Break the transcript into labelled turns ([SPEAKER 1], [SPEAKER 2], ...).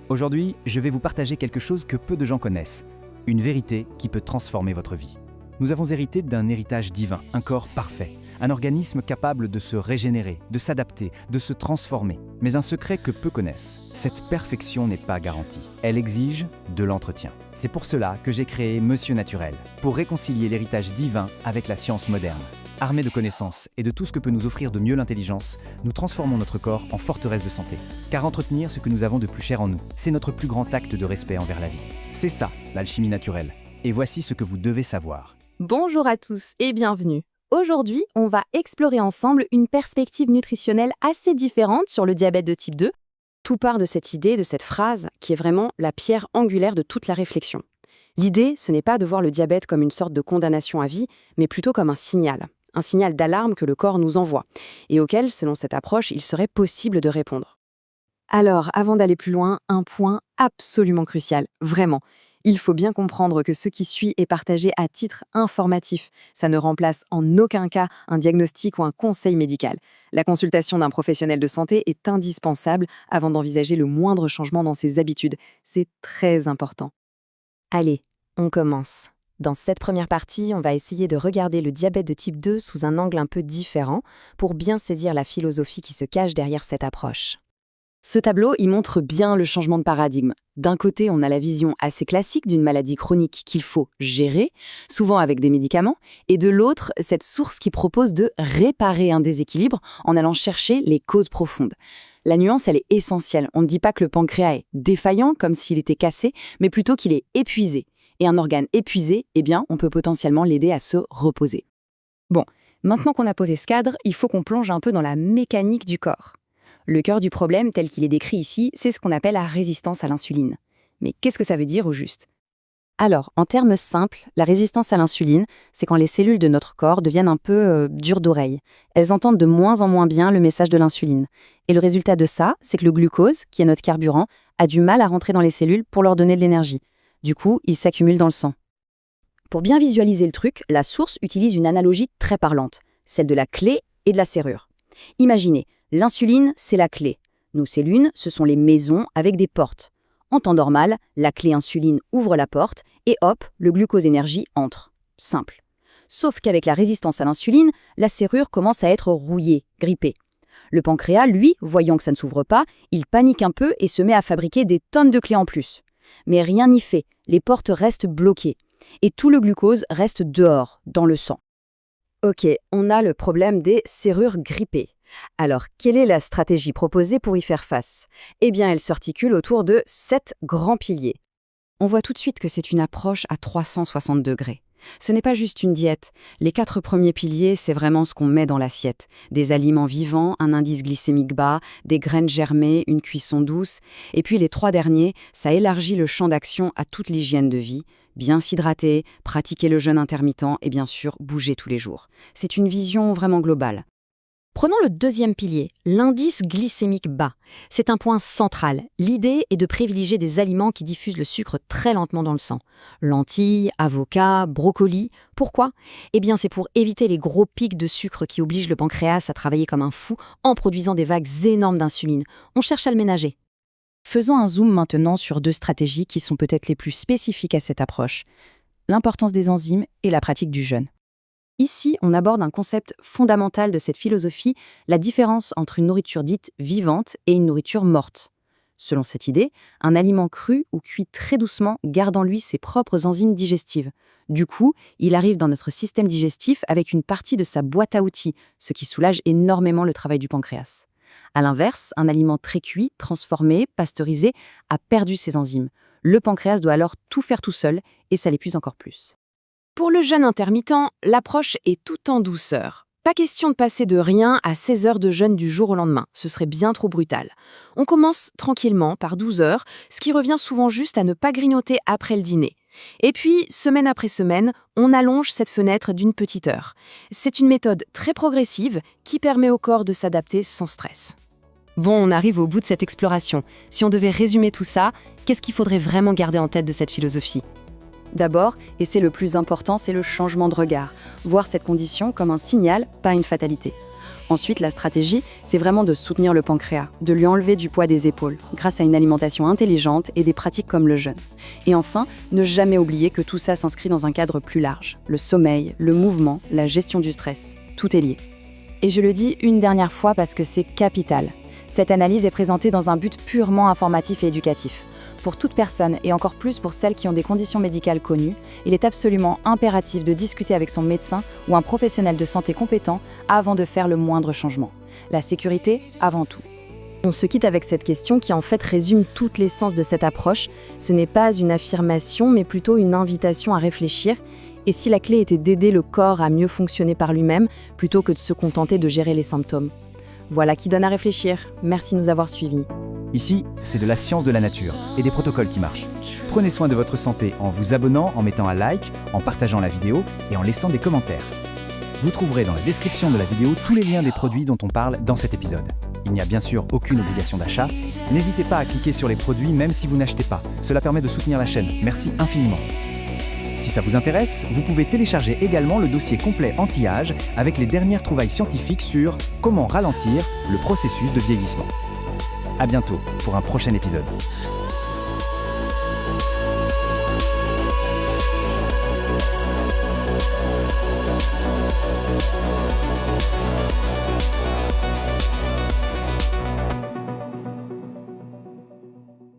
[SPEAKER 1] Aujourd'hui, je vais vous partager quelque chose que peu de gens connaissent, une vérité qui peut transformer votre vie. Nous avons hérité d'un héritage divin, un corps parfait, un organisme capable de se régénérer, de s'adapter, de se transformer. Mais un secret que peu connaissent, cette perfection n'est pas garantie. Elle exige de l'entretien. C'est pour cela que j'ai créé Monsieur Naturel, pour réconcilier l'héritage divin avec la science moderne. Armés de connaissances et de tout ce que peut nous offrir de mieux l'intelligence, nous transformons notre corps en forteresse de santé. Car entretenir ce que nous avons de plus cher en nous, c'est notre plus grand acte de respect envers la vie. C'est ça, l'alchimie naturelle. Et voici ce que vous devez savoir.
[SPEAKER 2] Bonjour à tous et bienvenue. Aujourd'hui, on va explorer ensemble une perspective nutritionnelle assez différente sur le diabète de type 2. Tout part de cette idée, de cette phrase, qui est vraiment la pierre angulaire de toute la réflexion. L'idée, ce n'est pas de voir le diabète comme une sorte de condamnation à vie, mais plutôt comme un signal d'alarme que le corps nous envoie, et auquel, selon cette approche, il serait possible de répondre. Alors, avant d'aller plus loin, un point absolument crucial, vraiment. Il faut bien comprendre que ce qui suit est partagé à titre informatif. Ça ne remplace en aucun cas un diagnostic ou un conseil médical. La consultation d'un professionnel de santé est indispensable avant d'envisager le moindre changement dans ses habitudes. C'est très important. Allez, on commence. Dans cette première partie, on va essayer de regarder le diabète de type 2 sous un angle un peu différent pour bien saisir la philosophie qui se cache derrière cette approche. Ce tableau, il montre bien le changement de paradigme. D'un côté, on a la vision assez classique d'une maladie chronique qu'il faut gérer, souvent avec des médicaments, et de l'autre, cette source qui propose de réparer un déséquilibre en allant chercher les causes profondes. La nuance, elle est essentielle. On ne dit pas que le pancréas est défaillant, comme s'il était cassé, mais plutôt qu'il est épuisé. Et un organe épuisé, eh bien, on peut potentiellement l'aider à se reposer. Bon, maintenant qu'on a posé ce cadre, il faut qu'on plonge un peu dans la mécanique du corps. Le cœur du problème, tel qu'il est décrit ici, c'est ce qu'on appelle la résistance à l'insuline. Mais qu'est-ce que ça veut dire au juste ? Alors, en termes simples, la résistance à l'insuline, c'est quand les cellules de notre corps deviennent un peu dures d'oreille. Elles entendent de moins en moins bien le message de l'insuline. Et le résultat de ça, c'est que le glucose, qui est notre carburant, a du mal à rentrer dans les cellules pour leur donner de l'énergie. Du coup, il s'accumule dans le sang. Pour bien visualiser le truc, la source utilise une analogie très parlante, celle de la clé et de la serrure. Imaginez, l'insuline, c'est la clé. Nos cellules, ce sont les maisons avec des portes. En temps normal, la clé insuline ouvre la porte et hop, le glucose énergie entre. Simple. Sauf qu'avec la résistance à l'insuline, la serrure commence à être rouillée, grippée. Le pancréas, lui, voyant que ça ne s'ouvre pas, il panique un peu et se met à fabriquer des tonnes de clés en plus. Mais rien n'y fait, les portes restent bloquées. Et tout le glucose reste dehors, dans le sang. Ok, on a le problème des serrures grippées. Alors, quelle est la stratégie proposée pour y faire face ? Eh bien, elle s'articule autour de 7 grands piliers. On voit tout de suite que c'est une approche à 360 degrés. Ce n'est pas juste une diète. Les 4 premiers piliers, c'est vraiment ce qu'on met dans l'assiette. Des aliments vivants, un indice glycémique bas, des graines germées, une cuisson douce. Et puis les 3 derniers, ça élargit le champ d'action à toute l'hygiène de vie. Bien s'hydrater, pratiquer le jeûne intermittent et bien sûr bouger tous les jours. C'est une vision vraiment globale. Prenons le deuxième pilier, l'indice glycémique bas. C'est un point central. L'idée est de privilégier des aliments qui diffusent le sucre très lentement dans le sang. Lentilles, avocats, brocolis. Pourquoi ? Eh bien, c'est pour éviter les gros pics de sucre qui obligent le pancréas à travailler comme un fou en produisant des vagues énormes d'insuline. On cherche à le ménager. Faisons un zoom maintenant sur 2 stratégies qui sont peut-être les plus spécifiques à cette approche. L'importance des enzymes et la pratique du jeûne. Ici, on aborde un concept fondamental de cette philosophie, la différence entre une nourriture dite vivante et une nourriture morte. Selon cette idée, un aliment cru ou cuit très doucement garde en lui ses propres enzymes digestives. Du coup, il arrive dans notre système digestif avec une partie de sa boîte à outils, ce qui soulage énormément le travail du pancréas. À l'inverse, un aliment très cuit, transformé, pasteurisé, a perdu ses enzymes. Le pancréas doit alors tout faire tout seul et ça l'épuise encore plus. Pour le jeûne intermittent, l'approche est tout en douceur. Pas question de passer de rien à 16 heures de jeûne du jour au lendemain, ce serait bien trop brutal. On commence tranquillement par 12 heures, ce qui revient souvent juste à ne pas grignoter après le dîner. Et puis, semaine après semaine, on allonge cette fenêtre d'une petite heure. C'est une méthode très progressive qui permet au corps de s'adapter sans stress. Bon, on arrive au bout de cette exploration. Si on devait résumer tout ça, qu'est-ce qu'il faudrait vraiment garder en tête de cette philosophie ? D'abord, et c'est le plus important, c'est le changement de regard. Voir cette condition comme un signal, pas une fatalité. Ensuite, la stratégie, c'est vraiment de soutenir le pancréas, de lui enlever du poids des épaules, grâce à une alimentation intelligente et des pratiques comme le jeûne. Et enfin, ne jamais oublier que tout ça s'inscrit dans un cadre plus large. Le sommeil, le mouvement, la gestion du stress, tout est lié. Et je le dis une dernière fois parce que c'est capital. Cette analyse est présentée dans un but purement informatif et éducatif. Pour toute personne, et encore plus pour celles qui ont des conditions médicales connues, il est absolument impératif de discuter avec son médecin ou un professionnel de santé compétent avant de faire le moindre changement. La sécurité avant tout. On se quitte avec cette question qui en fait résume toute l'essence de cette approche. Ce n'est pas une affirmation, mais plutôt une invitation à réfléchir. Et si la clé était d'aider le corps à mieux fonctionner par lui-même, plutôt que de se contenter de gérer les symptômes. Voilà qui donne à réfléchir. Merci de nous avoir suivis.
[SPEAKER 1] Ici, c'est de la science de la nature et des protocoles qui marchent. Prenez soin de votre santé en vous abonnant, en mettant un like, en partageant la vidéo et en laissant des commentaires. Vous trouverez dans la description de la vidéo tous les liens des produits dont on parle dans cet épisode. Il n'y a bien sûr aucune obligation d'achat. N'hésitez pas à cliquer sur les produits même si vous n'achetez pas. Cela permet de soutenir la chaîne. Merci infiniment. Si ça vous intéresse, vous pouvez télécharger également le dossier complet anti-âge avec les dernières trouvailles scientifiques sur comment ralentir le processus de vieillissement. À bientôt pour un prochain épisode.